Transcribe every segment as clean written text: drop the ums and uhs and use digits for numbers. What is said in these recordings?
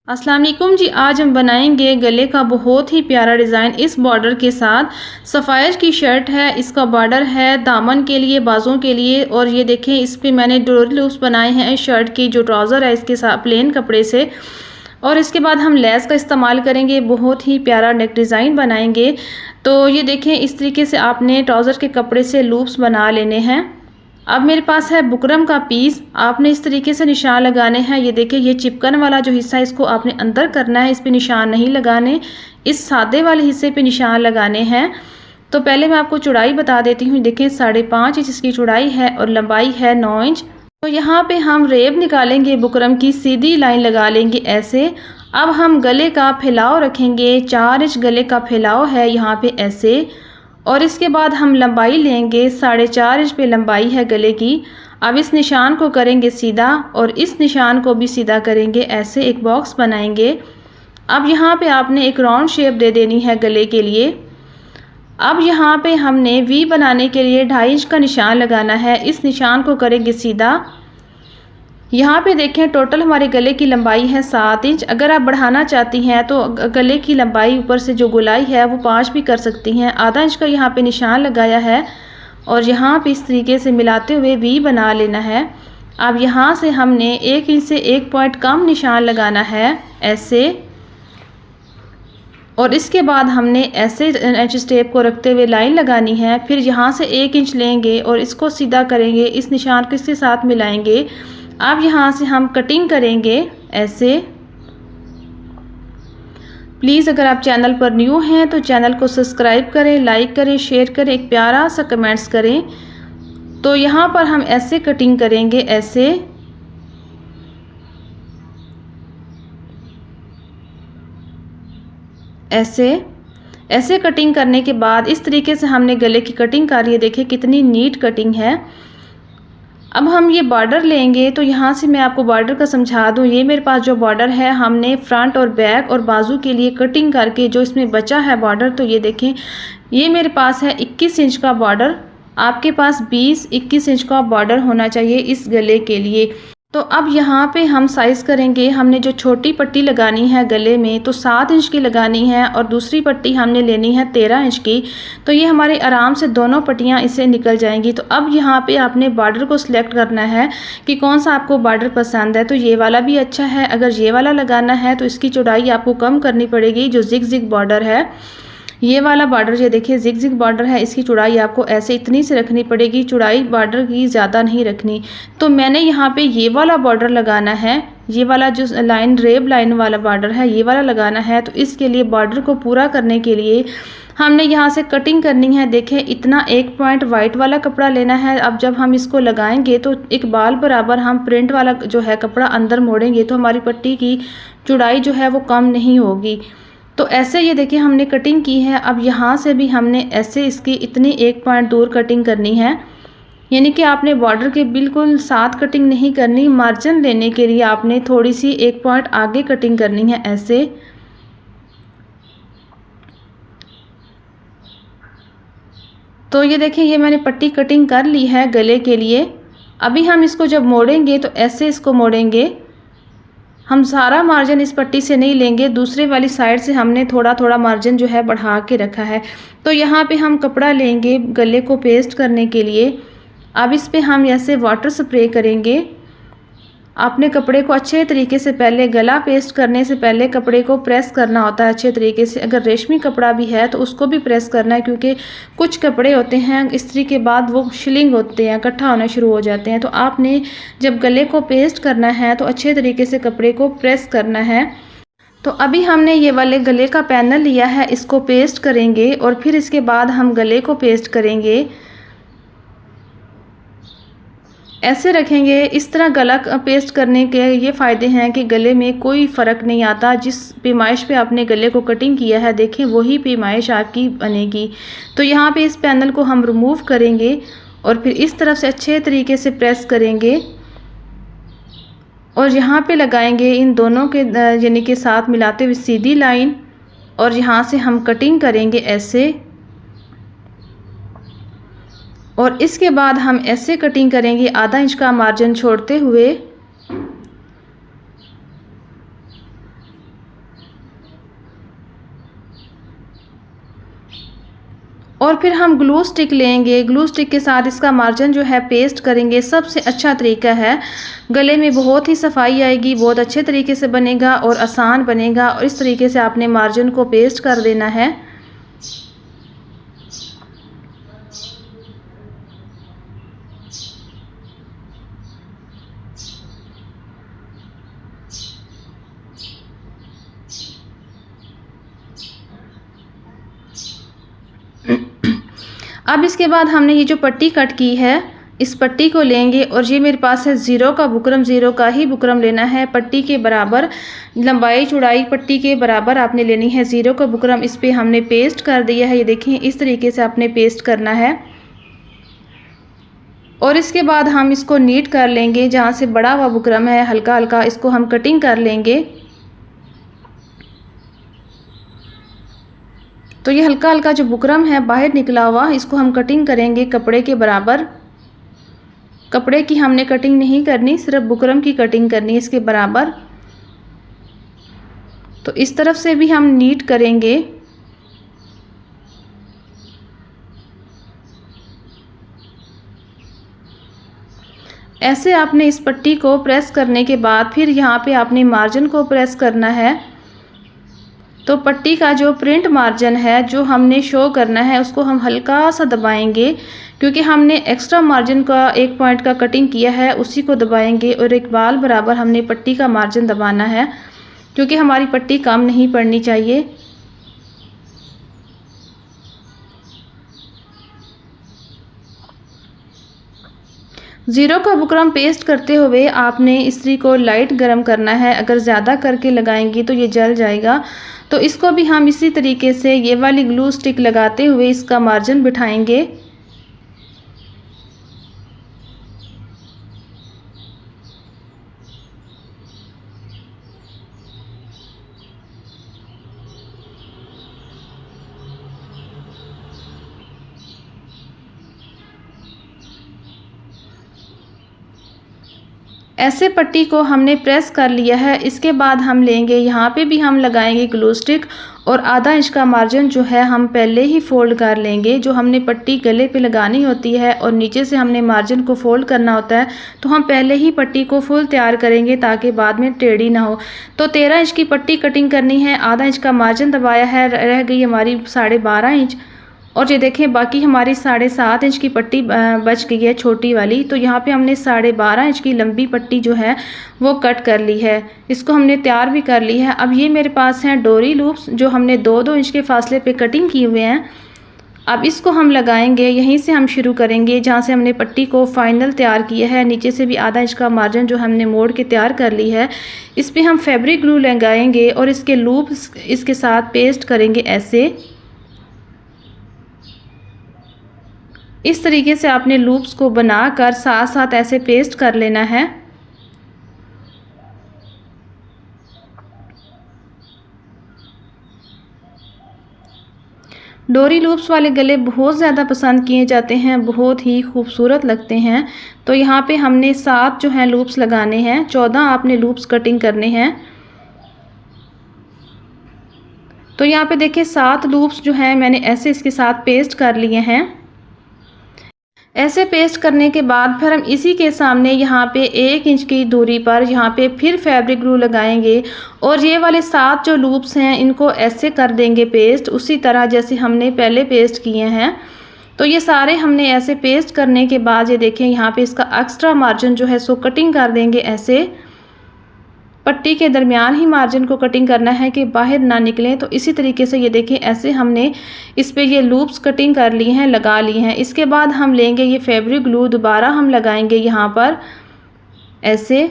अस्सलाम वालेकुम जी। आज हम बनाएंगे गले का बहुत ही प्यारा डिज़ाइन इस बॉर्डर के साथ। सफ़ायर की शर्ट है, इसका बॉर्डर है दामन के लिए, बाजों के लिए। और ये देखें, इस पे मैंने डोरी लूप्स बनाए हैं शर्ट की। जो ट्राउज़र है इसके साथ प्लेन कपड़े से, और इसके बाद हम लेस का इस्तेमाल करेंगे। बहुत ही प्यारा नेक डिज़ाइन बनाएंगे। तो ये देखें, इस तरीके से आपने ट्राउज़र के कपड़े से लूप्स बना लेने हैं। अब मेरे पास है बुकरम का पीस, आपने इस तरीके से निशान लगाने हैं। ये देखिए, ये चिपकन वाला जो हिस्सा है इसको आपने अंदर करना है, इस पे निशान नहीं लगाने, इस सादे वाले हिस्से पे निशान लगाने हैं। तो पहले मैं आपको चौड़ाई बता देती हूँ। देखिए 5.5 इंच इसकी चौड़ाई है और लंबाई है 9 इंच। तो यहाँ पे हम रेब निकालेंगे, बुकरम की सीधी लाइन लगा लेंगे ऐसे। अब हम गले का फैलाव रखेंगे, 4 इंच गले का फैलाव है यहाँ पे ऐसे। और इसके बाद हम लंबाई लेंगे, 4.5 इंच पे लंबाई है गले की। अब इस निशान को करेंगे सीधा और इस निशान को भी सीधा करेंगे, ऐसे एक बॉक्स बनाएंगे। अब यहाँ पे आपने एक राउंड शेप दे देनी है गले के लिए। अब यहाँ पे हमने वी बनाने के लिए 2.5 इंच का निशान लगाना है, इस निशान को करेंगे सीधा। यहाँ पे देखें, टोटल हमारे गले की लंबाई है 7 इंच। अगर आप बढ़ाना चाहती हैं तो गले की लंबाई ऊपर से जो गोलाई है वो 5 भी कर सकती हैं। आधा इंच का यहाँ पे निशान लगाया है और यहाँ पे इस तरीके से मिलाते हुए वी बना लेना है। अब यहाँ से हमने 1 इंच से 1 पॉइंट कम निशान लगाना है ऐसे। और इसके बाद हमने ऐसे इंच टेप को रखते हुए लाइन लगानी है। फिर यहाँ से 1 इंच लेंगे और इसको सीधा करेंगे, इस निशान को इसके साथ मिलाएंगे। अब यहाँ से हम कटिंग करेंगे ऐसे। प्लीज़ अगर आप चैनल पर न्यू हैं तो चैनल को सब्सक्राइब करें, लाइक करें, शेयर करें, एक प्यारा सा कमेंट्स करें। तो यहाँ पर हम ऐसे कटिंग करेंगे ऐसे। ऐसे कटिंग करने के बाद इस तरीके से हमने गले की कटिंग कर ली है। देखिए कितनी नीट कटिंग है। अब हम ये बॉर्डर लेंगे, तो यहाँ से मैं आपको बॉर्डर का समझा दूँ। ये मेरे पास जो बॉर्डर है, हमने फ्रंट और बैक और बाजू के लिए कटिंग करके जो इसमें बचा है बॉर्डर, तो ये देखें, ये मेरे पास है 21 इंच का बॉर्डर। आपके पास 20-21 इंच का बॉर्डर होना चाहिए इस गले के लिए। तो अब यहाँ पे हम साइज़ करेंगे। हमने जो छोटी पट्टी लगानी है गले में, तो 7 इंच की लगानी है और दूसरी पट्टी हमने लेनी है 13 इंच की। तो ये हमारे आराम से दोनों पट्टियाँ इससे निकल जाएंगी। तो अब यहाँ पे आपने बॉर्डर को सिलेक्ट करना है कि कौन सा आपको बॉर्डर पसंद है। तो ये वाला भी अच्छा है। अगर ये वाला लगाना है तो इसकी चौड़ाई आपको कम करनी पड़ेगी। जो जिग जिग बॉर्डर है, ये वाला बॉर्डर, ये देखिए जिग जिग बॉर्डर है, इसकी चौड़ाई आपको ऐसे इतनी से रखनी पड़ेगी, चौड़ाई बॉर्डर की ज़्यादा नहीं रखनी। तो मैंने यहाँ पे ये वाला बॉर्डर लगाना है, ये वाला जो लाइन रेब लाइन वाला बॉर्डर है, ये वाला लगाना है। तो इसके लिए बॉर्डर को पूरा करने के लिए हमने यहाँ से कटिंग करनी है। देखें, इतना 1 पॉइंट वाइट वाला कपड़ा लेना है। अब जब हम इसको लगाएंगे तो एक बाल बराबर हम प्रिंट वाला जो है कपड़ा अंदर मोड़ेंगे, तो हमारी पट्टी की चौड़ाई जो है वो कम नहीं होगी। तो ऐसे ये देखिए हमने कटिंग की है। अब यहाँ से भी हमने ऐसे इसकी इतनी 1 पॉइंट दूर कटिंग करनी है, यानी कि आपने बॉर्डर के बिल्कुल साथ कटिंग नहीं करनी। मार्जिन लेने के लिए आपने थोड़ी सी 1 पॉइंट आगे कटिंग करनी है ऐसे। तो ये देखिए, ये मैंने पट्टी कटिंग कर ली है गले के लिए। अभी हम इसको जब मोड़ेंगे तो ऐसे इसको मोड़ेंगे। हम सारा मार्जिन इस पट्टी से नहीं लेंगे, दूसरे वाली साइड से हमने थोड़ा थोड़ा मार्जिन जो है बढ़ा के रखा है। तो यहाँ पे हम कपड़ा लेंगे गले को पेस्ट करने के लिए। अब इस पे हम ऐसे वाटर स्प्रे करेंगे। आपने कपड़े को अच्छे तरीके से, पहले गला पेस्ट करने से पहले कपड़े को प्रेस करना होता है अच्छे तरीके से। अगर रेशमी कपड़ा भी है तो उसको भी प्रेस करना है, क्योंकि कुछ कपड़े होते हैं इस्त्री के बाद वो शिलिंग होते हैं, इकट्ठा होना शुरू हो जाते हैं। तो आपने जब गले को पेस्ट करना है तो अच्छे तरीके से कपड़े को प्रेस करना है। तो अभी हमने ये वाले गले का पैनल लिया है, इसको पेस्ट करेंगे और फिर इसके बाद हम गले को पेस्ट करेंगे। ऐसे रखेंगे। इस तरह गला पेस्ट करने के ये फ़ायदे हैं कि गले में कोई फ़र्क नहीं आता। जिस पैमाइश पे आपने गले को कटिंग किया है, देखें वही पैमाइश आपकी बनेगी। तो यहाँ पे इस पैनल को हम रिमूव करेंगे और फिर इस तरफ से अच्छे तरीके से प्रेस करेंगे और यहाँ पे लगाएंगे इन दोनों के यानी के साथ मिलाते हुए सीधी लाइन। और यहाँ से हम कटिंग करेंगे ऐसे। और इसके बाद हम ऐसे कटिंग करेंगे, आधा इंच का मार्जिन छोड़ते हुए। और फिर हम ग्लू स्टिक लेंगे। ग्लू स्टिक के साथ इसका मार्जिन जो है पेस्ट करेंगे। सबसे अच्छा तरीका है, गले में बहुत ही सफाई आएगी, बहुत अच्छे तरीके से बनेगा और आसान बनेगा। और इस तरीके से आपने मार्जिन को पेस्ट कर देना है। अब इसके बाद हमने ये जो पट्टी कट की है, इस पट्टी को लेंगे और ये मेरे पास है ज़ीरो का बुकरम। ज़ीरो का ही बुकरम लेना है, पट्टी के बराबर लंबाई चौड़ाई पट्टी के बराबर आपने लेनी है ज़ीरो का बुकरम। इस पे हमने पेस्ट कर दिया है। ये देखिए इस तरीके से आपने पेस्ट करना है। और इसके बाद हम इसको नीट कर लेंगे। जहाँ से बड़ा हुआ बुकरम है हल्का हल्का इसको हम कटिंग कर लेंगे। तो ये हल्का हल्का जो बुकरम है बाहर निकला हुआ, इसको हम कटिंग करेंगे कपड़े के बराबर। कपड़े की हमने कटिंग नहीं करनी, सिर्फ बुकरम की कटिंग करनी है इसके बराबर। तो इस तरफ से भी हम नीट करेंगे। ऐसे आपने इस पट्टी को प्रेस करने के बाद फिर यहाँ पे आपने मार्जिन को प्रेस करना है। तो पट्टी का जो प्रिंट मार्जिन है जो हमने शो करना है उसको हम हल्का सा दबाएंगे, क्योंकि हमने एक्स्ट्रा मार्जिन का 1 पॉइंट का कटिंग किया है, उसी को दबाएंगे। और एक बाल बराबर हमने पट्टी का मार्जिन दबाना है, क्योंकि हमारी पट्टी कम नहीं पड़नी चाहिए। ज़ीरो का बुकरम पेस्ट करते हुए आपने इस्त्री को लाइट गर्म करना है। अगर ज़्यादा करके लगाएंगी तो ये जल जाएगा। तो इसको भी हम इसी तरीके से ये वाली ग्लू स्टिक लगाते हुए इसका मार्जिन बिठाएंगे। ऐसे पट्टी को हमने प्रेस कर लिया है। इसके बाद हम लेंगे, यहाँ पे भी हम लगाएंगे ग्लू स्टिक और आधा इंच का मार्जिन जो है हम पहले ही फोल्ड कर लेंगे। जो हमने पट्टी गले पे लगानी होती है और नीचे से हमने मार्जिन को फोल्ड करना होता है, तो हम पहले ही पट्टी को फुल तैयार करेंगे ताकि बाद में टेढ़ी ना हो। तो 13 इंच की पट्टी कटिंग करनी है। आधा इंच का मार्जिन दबाया है, रह गई हमारी 12.5 इंच। और ये देखें बाकी हमारी 7.5 इंच की पट्टी बच गई है छोटी वाली। तो यहाँ पे हमने 12.5 इंच की लंबी पट्टी जो है वो कट कर ली है। इसको हमने तैयार भी कर ली है। अब ये मेरे पास हैं डोरी लूप्स जो हमने 2-2 इंच के फासले पे कटिंग किए हुए हैं। अब इसको हम लगाएंगे। यहीं से हम शुरू करेंगे जहाँ से हमने पट्टी को फाइनल तैयार किया है। नीचे से भी आधा इंच का मार्जिन जो हमने मोड़ के तैयार कर ली है, इस पर हम फैब्रिक ग्लू लगाएंगे और इसके लूप्स इसके साथ पेस्ट करेंगे। ऐसे इस तरीके से आपने लूप्स को बनाकर साथ साथ ऐसे पेस्ट कर लेना है। डोरी लूप्स वाले गले बहुत ज़्यादा पसंद किए जाते हैं, बहुत ही खूबसूरत लगते हैं। तो यहाँ पे हमने 7 जो हैं लूप्स लगाने हैं, 14 आपने लूप्स कटिंग करने हैं। तो यहाँ पे देखिए 7 लूप्स जो हैं मैंने ऐसे इसके साथ पेस्ट कर लिए हैं। ऐसे पेस्ट करने के बाद फिर हम इसी के सामने यहाँ पे 1 इंच की दूरी पर यहाँ पे फिर फैब्रिक ग्लू लगाएंगे और ये वाले 7 जो लूप्स हैं इनको ऐसे कर देंगे पेस्ट, उसी तरह जैसे हमने पहले पेस्ट किए हैं। तो ये सारे हमने ऐसे पेस्ट करने के बाद ये देखें यहाँ पे इसका एक्स्ट्रा मार्जिन जो है सो कटिंग कर देंगे। ऐसे पट्टी के दरमियान ही मार्जिन को कटिंग करना है कि बाहर ना निकलें। तो इसी तरीके से ये देखिए ऐसे हमने इस पे ये लूप्स कटिंग कर लिए हैं, लगा लिए हैं। इसके बाद हम लेंगे ये फैब्रिक ग्लू, दोबारा हम लगाएंगे यहाँ पर ऐसे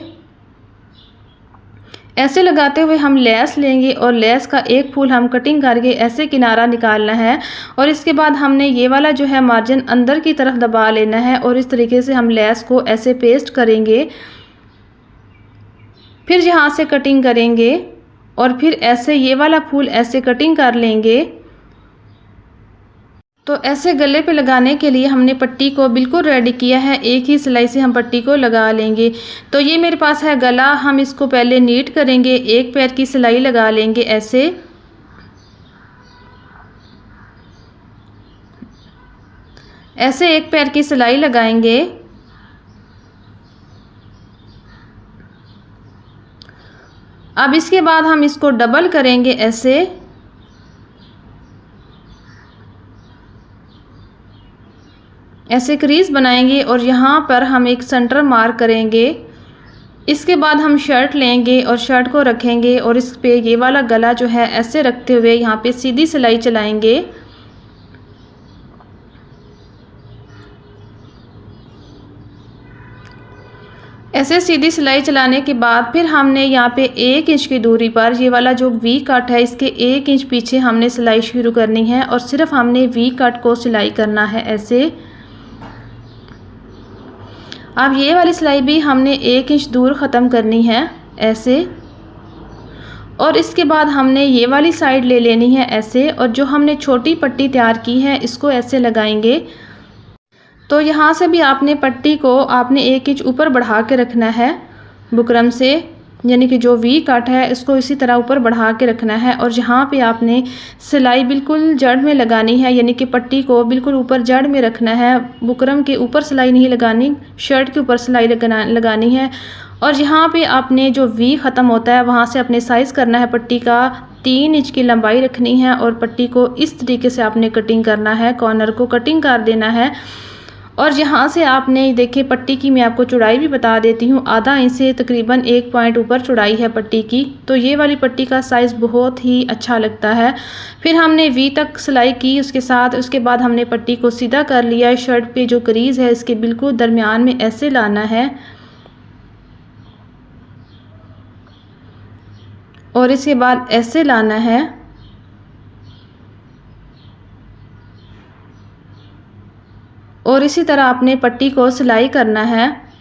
लगाते हुए हम लेस लेंगे और लेस का एक फूल हम कटिंग करके ऐसे किनारा निकालना है। और इसके बाद हमने ये वाला जो है मार्जिन अंदर की तरफ दबा लेना है और इस तरीके से हम लेस को ऐसे पेस्ट करेंगे। फिर यहाँ से कटिंग करेंगे और फिर ऐसे ये वाला फूल ऐसे कटिंग कर लेंगे। तो ऐसे गले पे लगाने के लिए हमने पट्टी को बिल्कुल रेडी किया है। एक ही सिलाई से हम पट्टी को लगा लेंगे। तो ये मेरे पास है गला, हम इसको पहले नीट करेंगे। एक पैर की सिलाई लगा लेंगे ऐसे। ऐसे एक पैर की सिलाई लगाएंगे। अब इसके बाद हम इसको डबल करेंगे, ऐसे क्रीज बनाएंगे और यहाँ पर हम एक सेंटर मार्क करेंगे। इसके बाद हम शर्ट लेंगे और शर्ट को रखेंगे और इस पे ये वाला गला जो है ऐसे रखते हुए यहाँ पे सीधी सिलाई चलाएंगे। ऐसे सीधी सिलाई चलाने के बाद फिर हमने यहाँ पे 1 इंच की दूरी पर ये वाला जो वी कट है इसके 1 इंच पीछे हमने सिलाई शुरू करनी है और सिर्फ हमने वी कट को सिलाई करना है ऐसे। अब ये वाली सिलाई भी हमने 1 इंच दूर ख़त्म करनी है ऐसे। और इसके बाद हमने ये वाली साइड ले लेनी है ऐसे और जो हमने छोटी पट्टी तैयार की है इसको ऐसे लगाएंगे। तो यहाँ से भी आपने पट्टी को आपने 1 इंच ऊपर बढ़ा के रखना है बुकरम से, यानी कि जो वी कट है इसको इसी तरह ऊपर बढ़ा के रखना है। और यहाँ पे आपने सिलाई बिल्कुल जड़ में लगानी है, यानी कि पट्टी को बिल्कुल ऊपर जड़ में रखना है। बुकरम के ऊपर सिलाई नहीं लगानी, शर्ट के ऊपर सिलाई लगानी है। और यहाँ पे आपने जो वी ख़त्म होता है वहाँ से अपने साइज़ करना है पट्टी का 3 इंच की लंबाई रखनी है और पट्टी को इस तरीके से आपने कटिंग करना है, कॉर्नर को कटिंग कर देना है। और यहाँ से आपने देखिए पट्टी की मैं आपको चौड़ाई भी बता देती हूँ, आधा इंच से तकरीबन 1 पॉइंट ऊपर चौड़ाई है पट्टी की। तो ये वाली पट्टी का साइज़ बहुत ही अच्छा लगता है। फिर हमने वी तक सिलाई की उसके साथ, उसके बाद हमने पट्टी को सीधा कर लिया। शर्ट पे जो क्रीज़ है इसके बिल्कुल दरमियान में ऐसे लाना है और इसके बाद ऐसे लाना है। और इसी तरह आपने पट्टी को सिलाई करना है।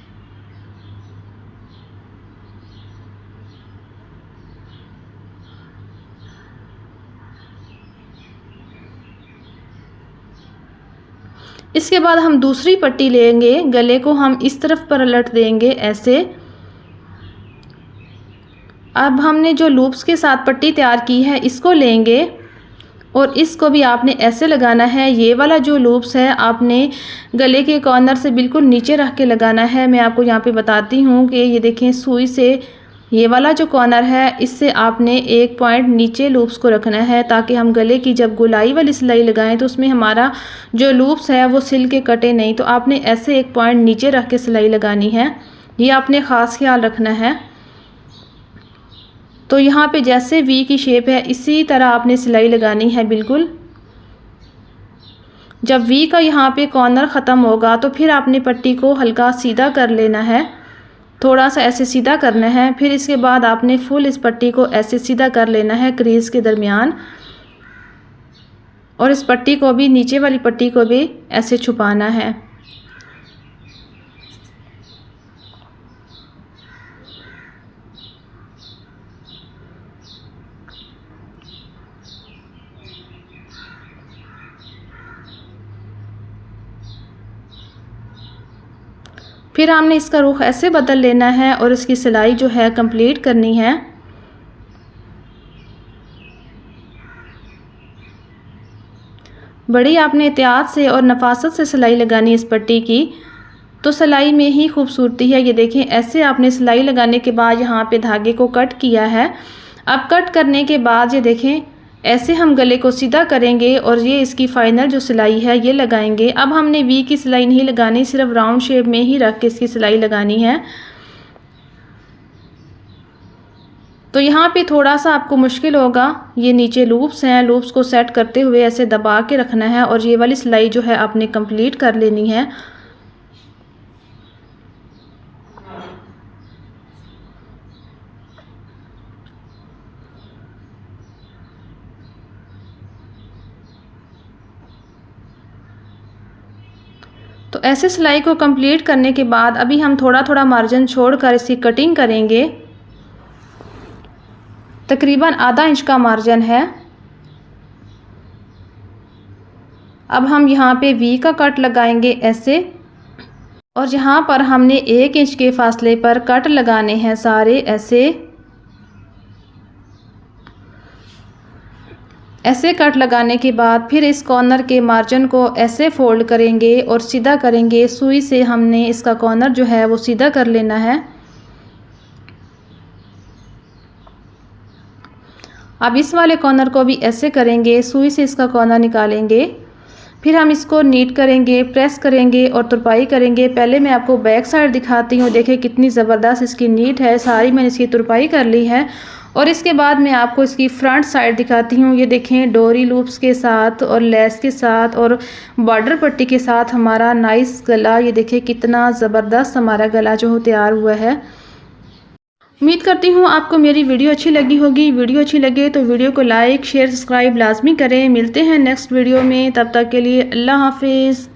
इसके बाद हम दूसरी पट्टी लेंगे, गले को हम इस तरफ पर पलट देंगे ऐसे। अब हमने जो लूप्स के साथ पट्टी तैयार की है इसको लेंगे और इसको भी आपने ऐसे लगाना है। ये वाला जो लूप्स है आपने गले के कॉर्नर से बिल्कुल नीचे रख के लगाना है। मैं आपको यहाँ पे बताती हूँ कि ये देखें सुई से ये वाला जो कॉर्नर है इससे आपने 1 पॉइंट नीचे लूप्स को रखना है, ताकि हम गले की जब गोलाई वाली सिलाई लगाएं तो उसमें हमारा जो लूप्स है वो सिल के कटे नहीं। तो आपने ऐसे 1 पॉइंट नीचे रख के सिलाई लगानी है, ये आपने ख़ास ख्याल रखना है। तो यहाँ पे जैसे वी की शेप है इसी तरह आपने सिलाई लगानी है बिल्कुल। जब वी का यहाँ पे कॉर्नर ख़त्म होगा तो फिर आपने पट्टी को हल्का सीधा कर लेना है, थोड़ा सा ऐसे सीधा करना है। फिर इसके बाद आपने फुल इस पट्टी को ऐसे सीधा कर लेना है क्रीज़ के दरमियान, और इस पट्टी को भी, नीचे वाली पट्टी को भी ऐसे छुपाना है। फिर हमने इसका रुख ऐसे बदल लेना है और इसकी सिलाई जो है कंप्लीट करनी है। बड़ी आपने एहतियात से और नफासत से सिलाई लगानी है इस पट्टी की, तो सिलाई में ही खूबसूरती है। ये देखें ऐसे आपने सिलाई लगाने के बाद यहाँ पे धागे को कट किया है। अब कट करने के बाद ये देखें ऐसे हम गले को सीधा करेंगे और ये इसकी फाइनल जो सिलाई है ये लगाएंगे। अब हमने वी की सिलाई नहीं लगानी, सिर्फ राउंड शेप में ही रख के इसकी सिलाई लगानी है। तो यहाँ पे थोड़ा सा आपको मुश्किल होगा, ये नीचे लूप्स हैं, लूप्स को सेट करते हुए ऐसे दबा के रखना है और ये वाली सिलाई जो है आपने कंप्लीट कर लेनी है। तो ऐसे सिलाई को कंप्लीट करने के बाद अभी हम थोड़ा थोड़ा मार्जिन छोड़कर इसकी कटिंग करेंगे। तकरीबन आधा इंच का मार्जिन है। अब हम यहाँ पे वी का कट लगाएंगे ऐसे, और यहाँ पर हमने 1 इंच के फासले पर कट लगाने हैं सारे ऐसे। ऐसे कट लगाने के बाद फिर इस कॉर्नर के मार्जिन को ऐसे फोल्ड करेंगे और सीधा करेंगे। सुई से हमने इसका कॉर्नर जो है वो सीधा कर लेना है। अब इस वाले कॉर्नर को भी ऐसे करेंगे, सुई से इसका कॉर्नर निकालेंगे। फिर हम इसको नीट करेंगे, प्रेस करेंगे और तुरपाई करेंगे। पहले मैं आपको बैक साइड दिखाती हूँ, देखें कितनी ज़बरदस्त इसकी नीट है। सारी मैंने इसकी तुरपाई कर ली है और इसके बाद मैं आपको इसकी फ्रंट साइड दिखाती हूँ। ये देखें डोरी लूप्स के साथ और लेस के साथ और बॉर्डर पट्टी के साथ हमारा नाइस गला। ये देखें कितना ज़बरदस्त हमारा गला जो तैयार हुआ है। उम्मीद करती हूँ आपको मेरी वीडियो अच्छी लगी होगी। वीडियो अच्छी लगे तो वीडियो को लाइक शेयर सब्सक्राइब लाजमी करें। मिलते हैं नेक्स्ट वीडियो में, तब तक के लिए अल्लाह हाफिज़।